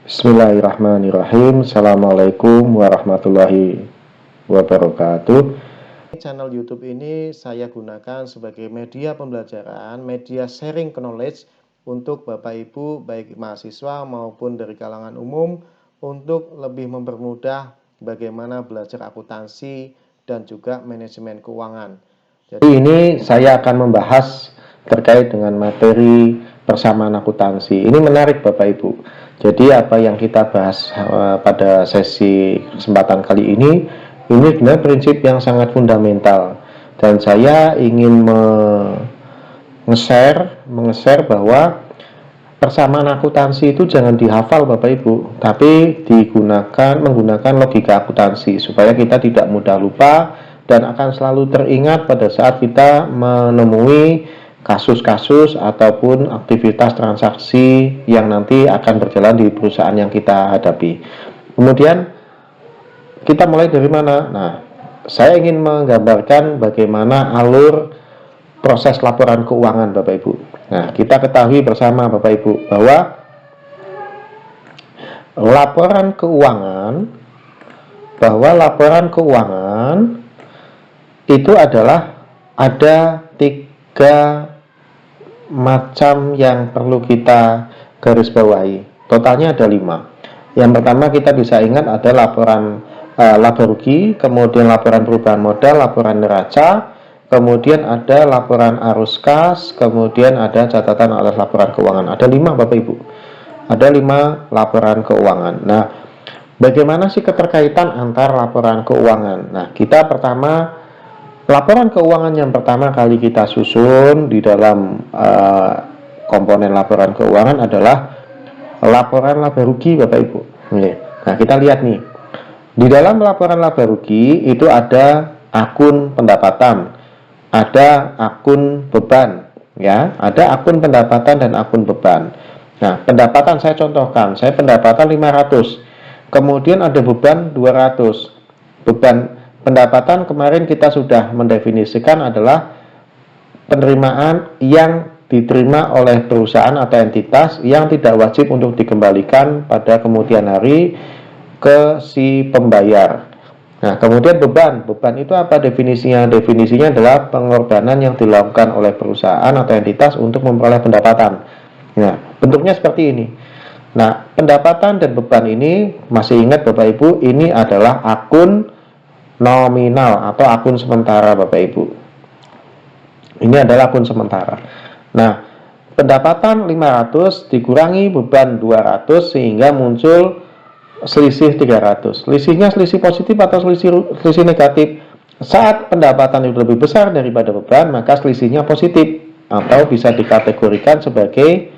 Bismillahirrahmanirrahim. Assalamualaikum warahmatullahi wabarakatuh. Channel YouTube ini saya gunakan sebagai media pembelajaran, media sharing knowledge untuk Bapak Ibu baik mahasiswa maupun dari kalangan umum untuk lebih mempermudah bagaimana belajar akuntansi dan juga manajemen keuangan. Jadi ini saya akan membahas terkait dengan materi persamaan akuntansi. Ini menarik Bapak Ibu. Jadi apa yang kita bahas pada sesi kesempatan kali ini sebenarnya prinsip yang sangat fundamental, dan saya ingin meng-share bahwa persamaan akuntansi itu jangan dihafal Bapak Ibu, tapi menggunakan logika akuntansi supaya kita tidak mudah lupa dan akan selalu teringat pada saat kita menemui kasus-kasus ataupun aktivitas transaksi yang nanti akan berjalan di perusahaan yang kita hadapi. Kemudian kita mulai dari mana? Nah, saya ingin menggambarkan bagaimana alur proses laporan keuangan Bapak Ibu. Nah, kita ketahui bersama Bapak Ibu bahwa laporan keuangan itu adalah ada 3 macam yang perlu kita garis bawahi. Totalnya ada 5. Yang pertama kita bisa ingat ada laporan laba rugi, kemudian laporan perubahan modal, laporan neraca, kemudian ada laporan arus kas, kemudian ada catatan atas laporan keuangan. Ada 5 Bapak Ibu. Ada 5 laporan keuangan. Nah, bagaimana sih keterkaitan antar laporan keuangan? Nah, kita pertama laporan keuangan yang pertama kali kita susun di dalam komponen laporan keuangan adalah laporan laba rugi Bapak Ibu. Nah, kita lihat nih. Di dalam laporan laba rugi itu ada akun pendapatan, ada akun beban, ya, ada akun pendapatan dan akun beban. Nah, pendapatan saya contohkan, saya pendapatan 500. Kemudian ada beban 200. Beban pendapatan kemarin kita sudah mendefinisikan adalah penerimaan yang diterima oleh perusahaan atau entitas yang tidak wajib untuk dikembalikan pada kemudian hari ke si pembayar. Nah, kemudian beban itu apa definisinya? Definisinya adalah pengorbanan yang dilakukan oleh perusahaan atau entitas untuk memperoleh pendapatan. Nah, bentuknya seperti ini. Nah, pendapatan dan beban ini masih ingat Bapak Ibu, ini adalah akun nominal atau akun sementara Bapak Ibu. Ini adalah akun sementara. Nah, pendapatan 500 dikurangi beban 200 sehingga muncul selisih 300. Selisihnya selisih positif atau selisih negatif? Saat pendapatan itu lebih besar daripada beban, maka selisihnya positif atau bisa dikategorikan sebagai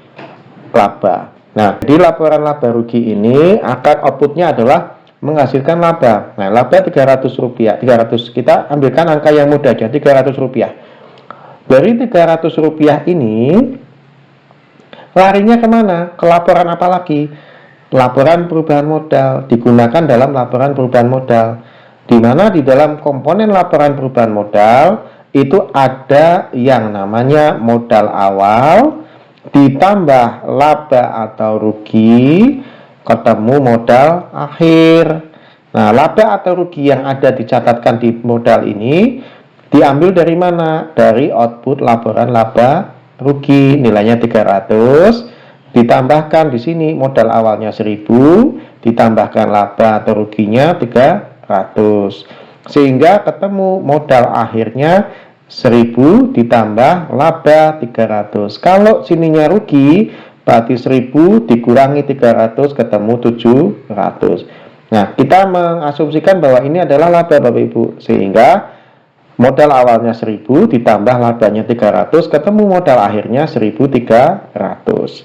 laba. Nah, di laporan laba rugi ini akan outputnya adalah menghasilkan laba. Nah, laba 300 rupiah. 300 kita ambilkan angka yang mudah aja, 300 rupiah. Dari 300 rupiah ini larinya kemana? Ke laporan apa lagi? Laporan perubahan modal. Digunakan dalam laporan perubahan modal, di mana di dalam komponen laporan perubahan modal itu ada yang namanya modal awal ditambah laba atau rugi ketemu modal akhir. Nah, laba atau rugi yang ada dicatatkan di modal ini diambil dari mana? Dari output laporan laba rugi, nilainya 300, ditambahkan di sini modal awalnya 1000, ditambahkan laba atau ruginya 300. Sehingga ketemu modal akhirnya 1000 ditambah laba 300. Kalau sininya rugi, berarti 1000 dikurangi 300 ketemu 700. Nah, kita mengasumsikan bahwa ini adalah laba Bapak Ibu, sehingga modal awalnya 1000 ditambah labanya 300 ketemu modal akhirnya 1300.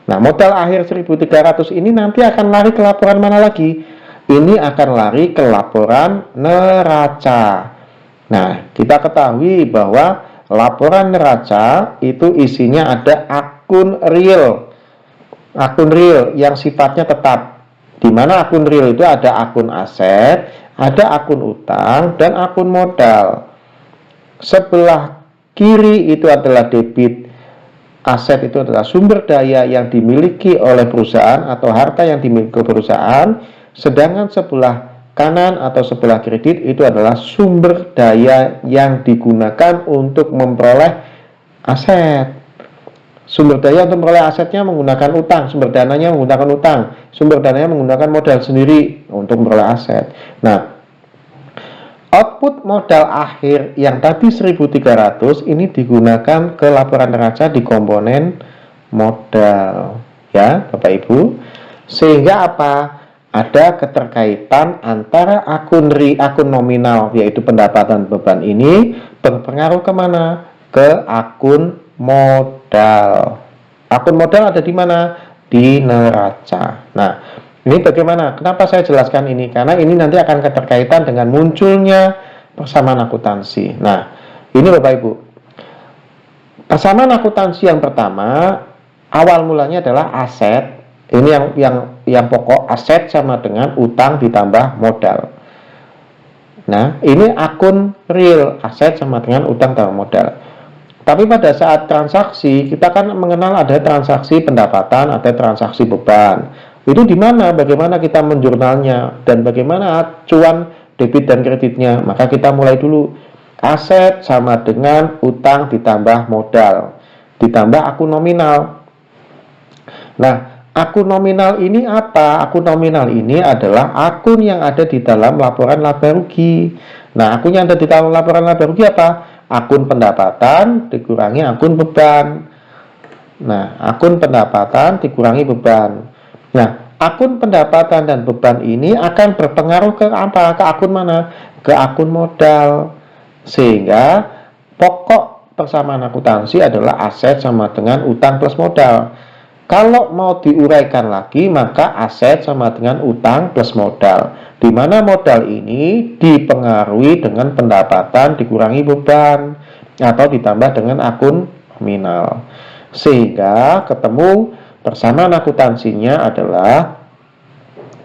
Nah, modal akhir 1300 ini nanti akan lari ke laporan mana lagi? Ini akan lari ke laporan neraca. Nah, kita ketahui bahwa laporan neraca itu isinya ada akun real yang sifatnya tetap, di mana akun real itu ada akun aset, ada akun utang, dan akun modal. Sebelah kiri itu adalah debit aset itu adalah sumber daya yang dimiliki oleh perusahaan atau harta yang dimiliki perusahaan, sedangkan sebelah kanan atau sebelah kredit itu adalah sumber daya yang digunakan untuk memperoleh aset. Sumber daya untuk memperoleh asetnya menggunakan utang, sumber dananya menggunakan utang, sumber dananya menggunakan modal sendiri untuk memperoleh aset. Nah, output modal akhir yang tadi 1.300 ini digunakan ke laporan neraca di komponen modal, ya Bapak Ibu. Sehingga apa? Ada keterkaitan antara akun nominal, yaitu pendapatan beban ini berpengaruh kemana? Ke akun modal. Akun modal ada di mana? Di neraca. Nah, ini bagaimana? Kenapa saya jelaskan ini? Karena ini nanti akan keterkaitan dengan munculnya persamaan akuntansi. Nah, ini Bapak Ibu. Persamaan akuntansi yang pertama, awal mulanya adalah aset. Ini yang pokok, aset sama dengan utang ditambah modal. Nah, ini akun real, aset sama dengan utang tambah modal. Tapi pada saat transaksi, kita kan mengenal ada transaksi pendapatan, ada transaksi beban. Itu di mana, bagaimana kita menjurnalnya, dan bagaimana acuan debit dan kreditnya. Maka kita mulai dulu, aset sama dengan utang ditambah modal, ditambah akun nominal. Nah, akun nominal ini apa? Akun nominal ini adalah akun yang ada di dalam laporan laba rugi. Nah, akun yang ada di dalam laporan laba rugi apa? Akun pendapatan dikurangi akun beban. Nah, akun pendapatan dikurangi beban. Nah, akun pendapatan dan beban ini akan berpengaruh ke apa? Ke akun mana? Ke akun modal. Sehingga pokok persamaan akuntansi adalah aset sama dengan utang plus modal. Kalau mau diuraikan lagi, maka aset sama dengan utang plus modal, di mana modal ini dipengaruhi dengan pendapatan dikurangi beban atau ditambah dengan akun nominal, sehingga ketemu persamaan akuntansinya adalah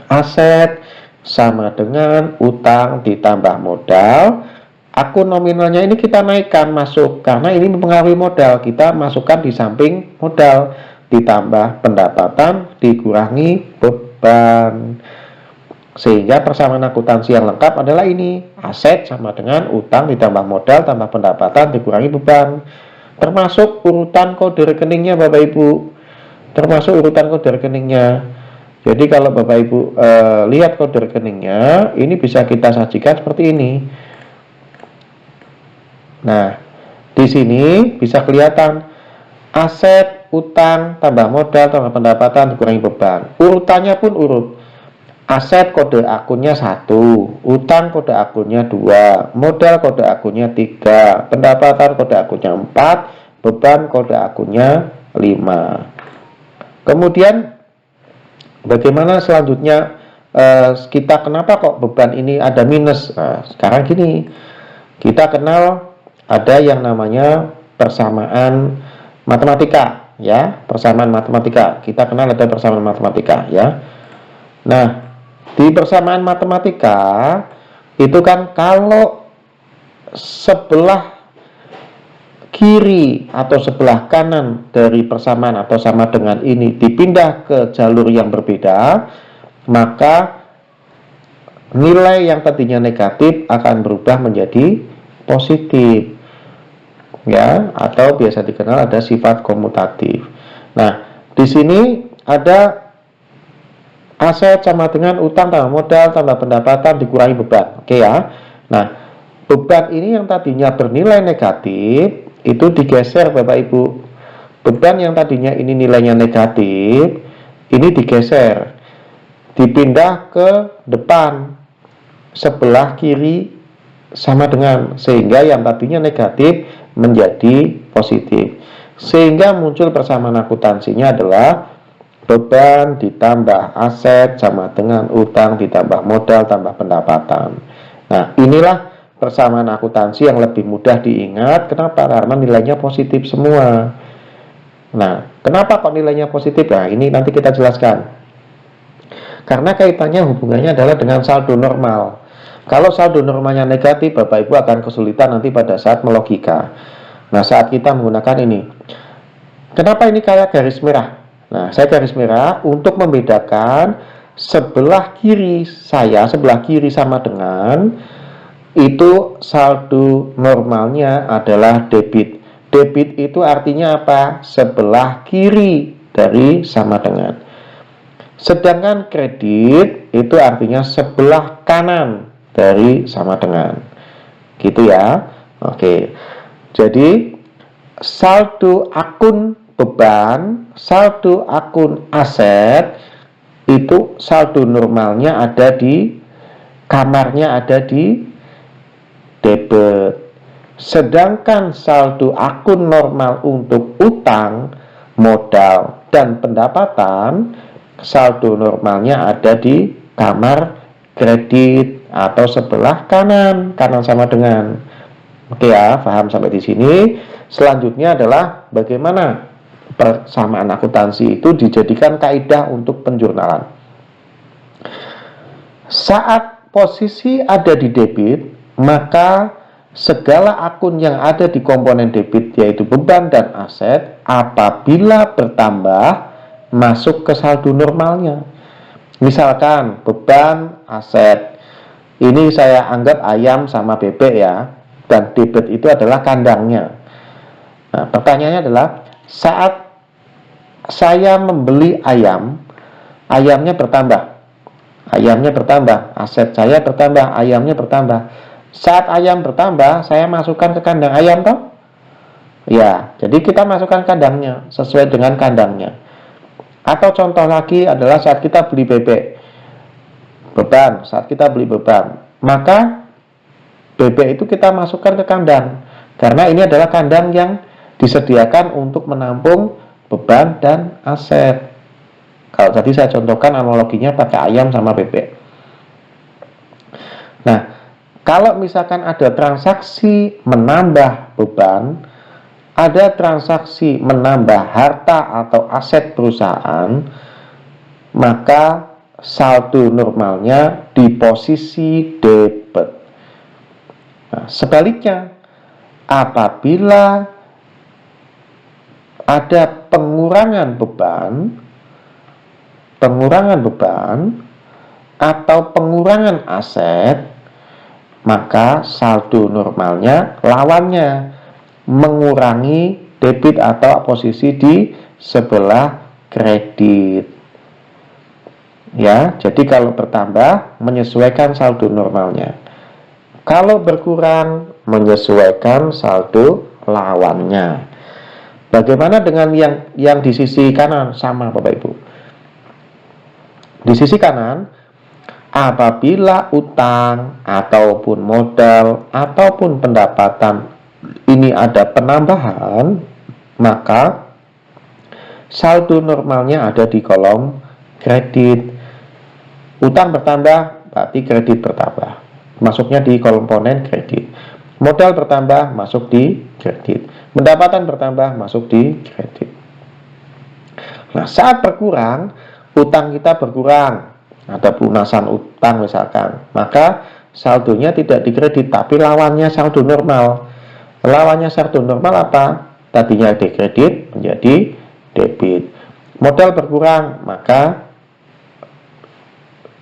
aset sama dengan utang ditambah modal. Akun nominalnya ini kita naikkan masuk karena ini mempengaruhi modal, kita masukkan di samping modal, ditambah pendapatan dikurangi beban, sehingga persamaan akuntansi yang lengkap adalah ini, aset sama dengan utang ditambah modal tambah pendapatan dikurangi beban, termasuk urutan kode rekeningnya Bapak Ibu, termasuk urutan kode rekeningnya. Jadi kalau Bapak Ibu lihat kode rekeningnya, ini bisa kita sajikan seperti ini. Nah, di sini bisa kelihatan aset, utang, tambah modal, tambah pendapatan, dikurangi beban. Urutannya pun urut. Aset kode akunnya 1, utang kode akunnya 2, modal kode akunnya 3, pendapatan kode akunnya 4, beban kode akunnya 5. Kemudian bagaimana selanjutnya, kita kenapa kok beban ini ada minus? Nah, sekarang gini, kita kenal ada yang namanya persamaan matematika, ya, persamaan matematika. Kita kenal ada persamaan matematika, ya. Nah, di persamaan matematika itu kan kalau sebelah kiri atau sebelah kanan dari persamaan atau sama dengan ini dipindah ke jalur yang berbeda, maka nilai yang tadinya negatif akan berubah menjadi positif, ya, atau biasa dikenal ada sifat komutatif. Nah, di sini ada aset sama dengan utang tambah modal tambah pendapatan dikurangi beban. Oke ya. Nah, beban ini yang tadinya bernilai negatif itu digeser Bapak Ibu. Beban yang tadinya ini nilainya negatif, ini digeser, dipindah ke depan sebelah kiri sama dengan, sehingga yang tadinya negatif menjadi positif, sehingga muncul persamaan akuntansinya adalah beban ditambah aset sama dengan utang ditambah modal tambah pendapatan. Nah, inilah persamaan akuntansi yang lebih mudah diingat. Kenapa? Karena nilainya positif semua. Nah, kenapa kok nilainya positif? Nah, ini nanti kita jelaskan. Karena kaitannya hubungannya adalah dengan saldo normal. Kalau saldo normalnya negatif, Bapak Ibu akan kesulitan nanti pada saat melogika. Nah, saat kita menggunakan ini, Kenapa ini kayak garis merah? Nah, saya garis merah untuk membedakan sebelah kiri saya, sebelah kiri sama dengan itu saldo normalnya adalah debit. Debit itu artinya apa? Sebelah kiri dari sama dengan. Sedangkan kredit itu artinya sebelah kanan dari sama dengan. Gitu ya. Oke. Jadi saldo akun beban, saldo akun aset itu saldo normalnya ada di kamarnya ada di debit. Sedangkan saldo akun normal untuk utang, modal, dan pendapatan, saldo normalnya ada di kamar kredit atau sebelah kanan, kanan sama dengan. Oke ya, paham sampai di sini. Selanjutnya adalah bagaimana persamaan akuntansi itu dijadikan kaidah untuk penjurnalan. Saat posisi ada di debit, maka segala akun yang ada di komponen debit yaitu beban dan aset apabila bertambah masuk ke saldo normalnya. Misalkan beban aset ini saya anggap ayam sama bebek ya, dan debit itu adalah kandangnya. Nah, pertanyaannya adalah saat saya membeli ayam, ayamnya bertambah. Ayamnya bertambah, aset saya bertambah, ayamnya bertambah. Saat ayam bertambah, saya masukkan ke kandang ayam toh? Ya, jadi kita masukkan kandangnya sesuai dengan kandangnya. Atau contoh lagi adalah saat kita beli bebek. Beban, saat kita beli beban, maka bebek itu kita masukkan ke kandang. Karena ini adalah kandang yang disediakan untuk menampung beban dan aset. Kalau tadi saya contohkan analoginya pakai ayam sama bebek. Nah, kalau misalkan ada transaksi menambah beban, ada transaksi menambah harta atau aset perusahaan, maka saldo normalnya di posisi debit. Nah, sebaliknya, apabila ada pengurangan beban atau pengurangan aset, maka saldo normalnya lawannya mengurangi debit atau posisi di sebelah kredit. Ya, jadi kalau bertambah menyesuaikan saldo normalnya. Kalau berkurang menyesuaikan saldo lawannya. Bagaimana dengan yang di sisi kanan? Sama Bapak Ibu. Di sisi kanan, apabila utang ataupun modal ataupun pendapatan ini ada penambahan, maka saldo normalnya ada di kolom kredit. Utang bertambah berarti kredit bertambah, masuknya di komponen kredit. Modal bertambah masuk di kredit, pendapatan bertambah masuk di kredit. Nah, saat berkurang, utang kita berkurang, ada pelunasan utang misalkan, maka saldonya tidak di kredit tapi lawannya saldo normal. Lawannya saldo normal apa? Tadinya di kredit menjadi debit. Modal berkurang, maka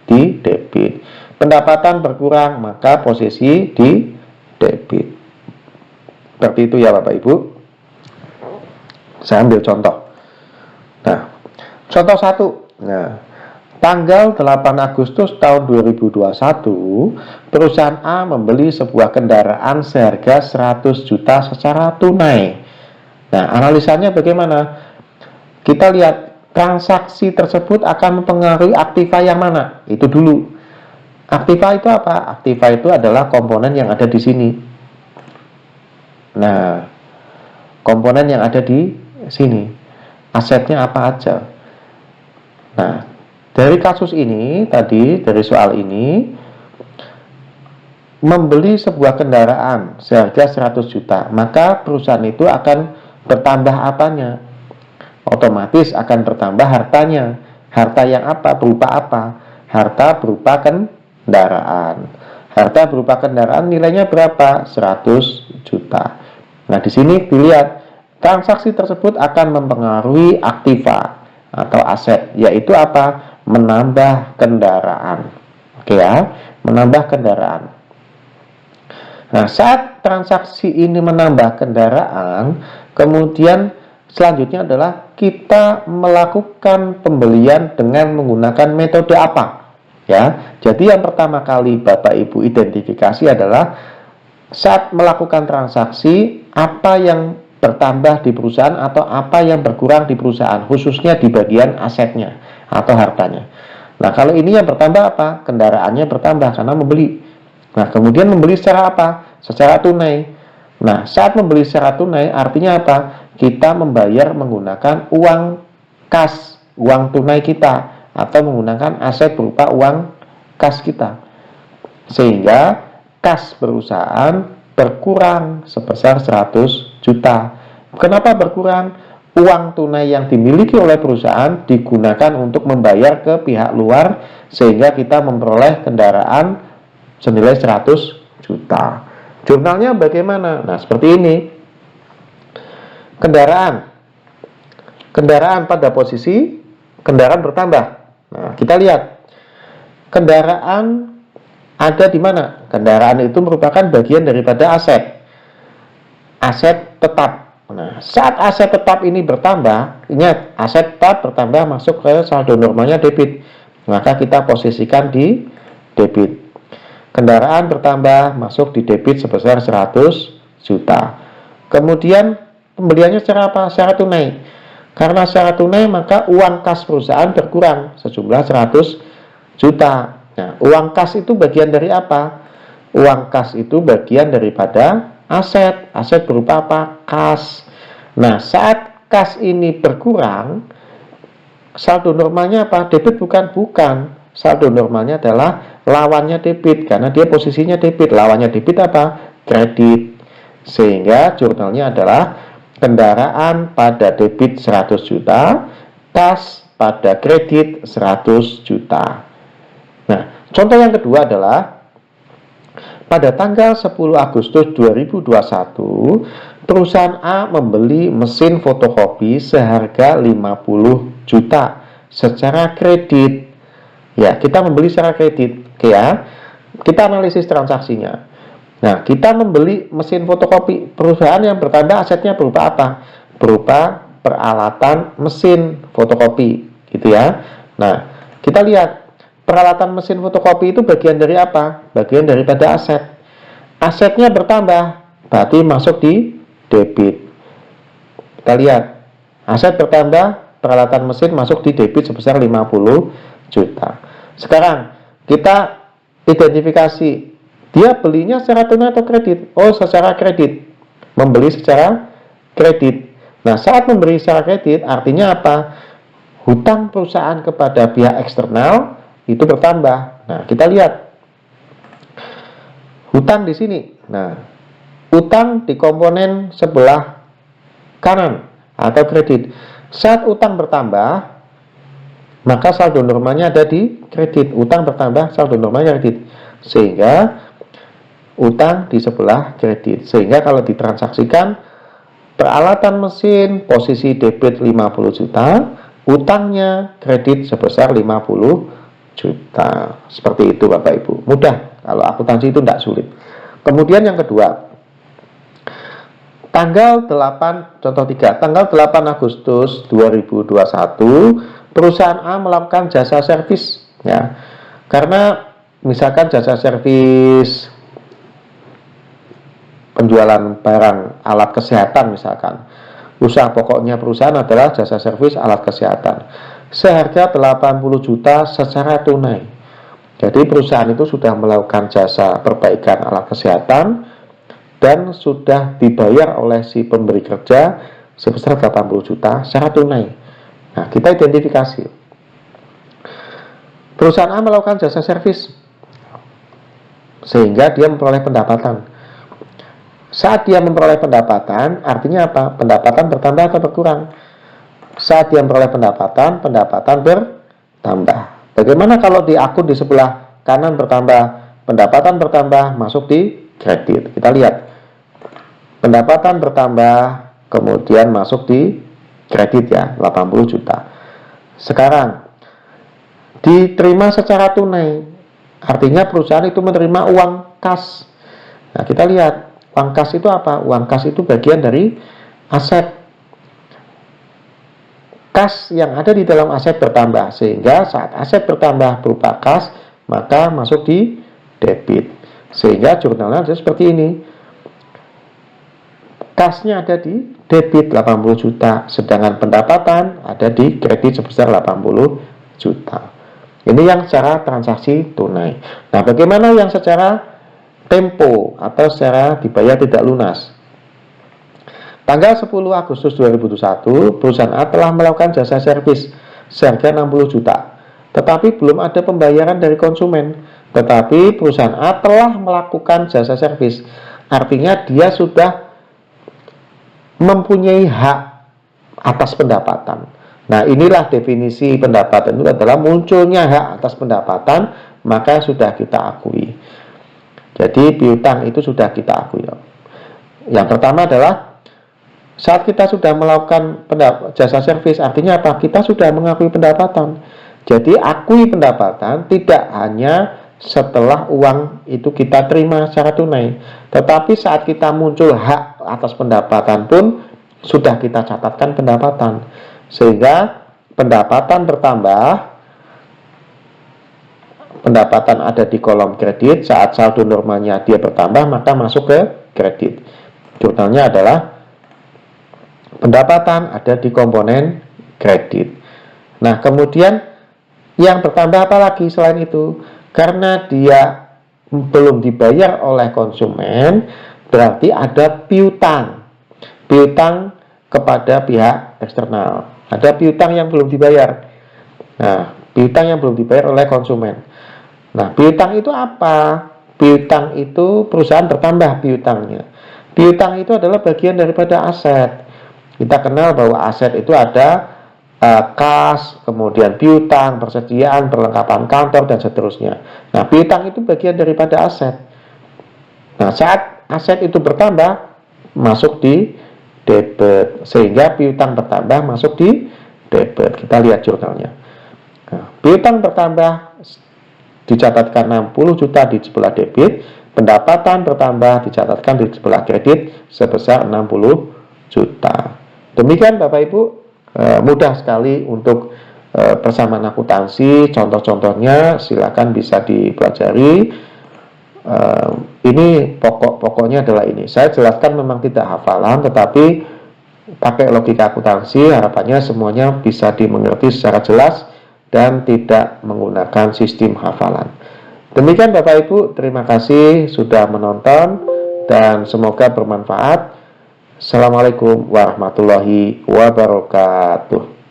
di debit. Pendapatan berkurang, maka posisi di debit. Seperti itu ya Bapak Ibu. Saya ambil contoh. Nah, contoh 1. Nah, tanggal 8 Agustus tahun 2021, perusahaan A membeli sebuah kendaraan seharga 100 juta secara tunai. Nah, analisanya bagaimana? Kita lihat transaksi tersebut akan mempengaruhi aktiva yang mana? Itu dulu. Aktiva itu apa? Aktiva itu adalah komponen yang ada di sini. Nah, komponen yang ada di sini. Asetnya apa aja? Nah, dari kasus ini tadi, dari soal ini, membeli sebuah kendaraan seharga 100 juta, maka perusahaan itu akan bertambah apanya? Otomatis akan bertambah hartanya. Harta yang apa? Berupa apa? Harta berupa kendaraan. Harta berupa kendaraan nilainya berapa? 100 juta. Nah, di sini dilihat transaksi tersebut akan mempengaruhi aktiva atau aset, yaitu apa? Menambah kendaraan. Oke ya, menambah kendaraan. Nah, saat transaksi ini menambah kendaraan, kemudian selanjutnya adalah kita melakukan pembelian dengan menggunakan metode apa? Ya, jadi yang pertama kali Bapak Ibu identifikasi adalah saat melakukan transaksi apa yang bertambah di perusahaan atau apa yang berkurang di perusahaan, khususnya di bagian asetnya atau hartanya. Nah, kalau ini yang bertambah apa? Kendaraannya bertambah karena membeli. Nah, kemudian membeli secara apa? Secara tunai. Nah, saat membeli secara tunai artinya apa? Kita membayar menggunakan uang kas, uang tunai kita, atau menggunakan aset berupa uang kas kita. Sehingga kas perusahaan berkurang sebesar 100 juta. Kenapa berkurang? Uang tunai yang dimiliki oleh perusahaan digunakan untuk membayar ke pihak luar sehingga kita memperoleh kendaraan senilai 100 juta. Jurnalnya bagaimana? Nah, seperti ini. Kendaraan pada posisi kendaraan bertambah. Nah, kita lihat. Kendaraan ada di mana? Kendaraan itu merupakan bagian daripada aset. Aset tetap. Nah, saat aset tetap ini bertambah, ingat, aset tetap bertambah masuk ke saldo normalnya debit. Maka kita posisikan di debit. Kendaraan bertambah masuk di debit sebesar 100 juta. Kemudian pembeliannya secara apa? Secara tunai. Karena secara tunai maka uang kas perusahaan berkurang sejumlah 100 juta. Nah, uang kas itu bagian dari apa? Uang kas itu bagian daripada aset. Aset berupa apa? Kas. Nah, saat kas ini berkurang, saldo normalnya apa? Debit bukan? Bukan. Saldo normalnya adalah lawannya debit, karena dia posisinya debit. Lawannya debit apa? Kredit. Sehingga jurnalnya adalah kendaraan pada debit 100 juta, kas pada kredit 100 juta. Nah, contoh yang kedua adalah pada tanggal 10 Agustus 2021, perusahaan A membeli mesin fotokopi seharga 50 juta secara kredit. Ya, kita membeli secara kredit. Oke ya. Kita analisis transaksinya. Nah, kita membeli mesin fotokopi. Perusahaan yang bertambah asetnya berupa apa? Berupa peralatan mesin fotokopi, gitu ya. Nah, kita lihat peralatan mesin fotokopi itu bagian dari apa? Bagian daripada aset. Asetnya bertambah, berarti masuk di debit. Kita lihat, aset bertambah, peralatan mesin masuk di debit sebesar 50 juta. Sekarang, kita identifikasi, dia belinya secara tunai atau kredit? Oh, secara kredit. Membeli secara kredit. Nah, saat membeli secara kredit, artinya apa? Hutang perusahaan kepada pihak eksternal itu bertambah. Nah, kita lihat hutang di sini. Nah, utang di komponen sebelah kanan atau kredit. Saat utang bertambah, maka saldo normalnya ada di kredit. Utang bertambah, saldo normalnya kredit. Sehingga utang di sebelah kredit. Sehingga kalau ditransaksikan peralatan mesin posisi debit 50 juta, utangnya kredit sebesar 50 juta. Seperti itu Bapak Ibu. Mudah, kalau akuntansi itu tidak sulit. Kemudian yang kedua, tanggal 8, contoh 3, tanggal 8 Agustus 2021, perusahaan A melakukan jasa servis, ya. Karena misalkan jasa servis penjualan barang alat kesehatan misalkan. Usaha pokoknya perusahaan adalah jasa servis alat kesehatan. Seharga 80 juta secara tunai. Jadi perusahaan itu sudah melakukan jasa perbaikan alat kesehatan dan sudah dibayar oleh si pemberi kerja sebesar 80 juta secara tunai. Nah, kita identifikasi. Perusahaan A melakukan jasa servis sehingga dia memperoleh pendapatan. Saat dia memperoleh pendapatan, artinya apa? Pendapatan bertambah atau berkurang? Saat dia memperoleh pendapatan, pendapatan bertambah. Bagaimana kalau di akun di sebelah kanan bertambah, pendapatan bertambah, masuk di kredit. Kita lihat. Pendapatan bertambah, kemudian masuk di kredit ya, 80 juta. Sekarang diterima secara tunai, artinya perusahaan itu menerima uang kas. Nah, kita lihat uang kas itu apa? Uang kas itu bagian dari aset. Kas yang ada di dalam aset bertambah, sehingga saat aset bertambah berupa kas, maka masuk di debit. Sehingga jurnalnya ada seperti ini. Kasnya ada di debit 80 juta, sedangkan pendapatan ada di kredit sebesar 80 juta. Ini yang secara transaksi tunai. Nah, bagaimana yang secara tempo atau secara dibayar tidak lunas? Tanggal 10 Agustus 2021, perusahaan A telah melakukan jasa servis seharga 60 juta, tetapi belum ada pembayaran dari konsumen. Tetapi perusahaan A telah melakukan jasa servis, artinya dia sudah mempunyai hak atas pendapatan. Nah, inilah definisi pendapatan itu adalah munculnya hak atas pendapatan, maka sudah kita akui. Jadi piutang itu sudah kita akui. Yang pertama adalah saat kita sudah melakukan jasa servis, artinya apa? Kita sudah mengakui pendapatan. Jadi akui pendapatan tidak hanya setelah uang itu kita terima secara tunai, tetapi saat kita muncul hak atas pendapatan pun sudah kita catatkan pendapatan, sehingga pendapatan bertambah, pendapatan ada di kolom kredit, saat saldo normalnya dia bertambah maka masuk ke kredit. Jurnalnya adalah pendapatan ada di komponen kredit. Nah, kemudian yang bertambah apa lagi selain itu? Karena dia belum dibayar oleh konsumen, berarti ada piutang. Piutang kepada pihak eksternal. Ada piutang yang belum dibayar. Nah, piutang yang belum dibayar oleh konsumen. Nah, piutang itu apa? Piutang itu perusahaan bertambah piutangnya. Piutang itu adalah bagian daripada aset. Kita kenal bahwa aset itu ada kas, kemudian piutang, persediaan, perlengkapan kantor, dan seterusnya. Nah, piutang itu bagian daripada aset. Nah, saat aset itu bertambah, masuk di debit, sehingga piutang bertambah masuk di debit. Kita lihat jurnalnya. Nah, piutang bertambah dicatatkan 60 juta di sebelah debit, pendapatan bertambah dicatatkan di sebelah kredit sebesar 60 juta. Demikian Bapak Ibu, mudah sekali untuk persamaan akuntansi. Contoh-contohnya silakan bisa dipelajari. Ini pokoknya adalah ini. Saya jelaskan memang tidak hafalan, tetapi pakai logika akuntansi, harapannya semuanya bisa dimengerti secara jelas dan tidak menggunakan sistem hafalan. Demikian Bapak Ibu, terima kasih sudah menonton dan semoga bermanfaat. Assalamualaikum warahmatullahi wabarakatuh.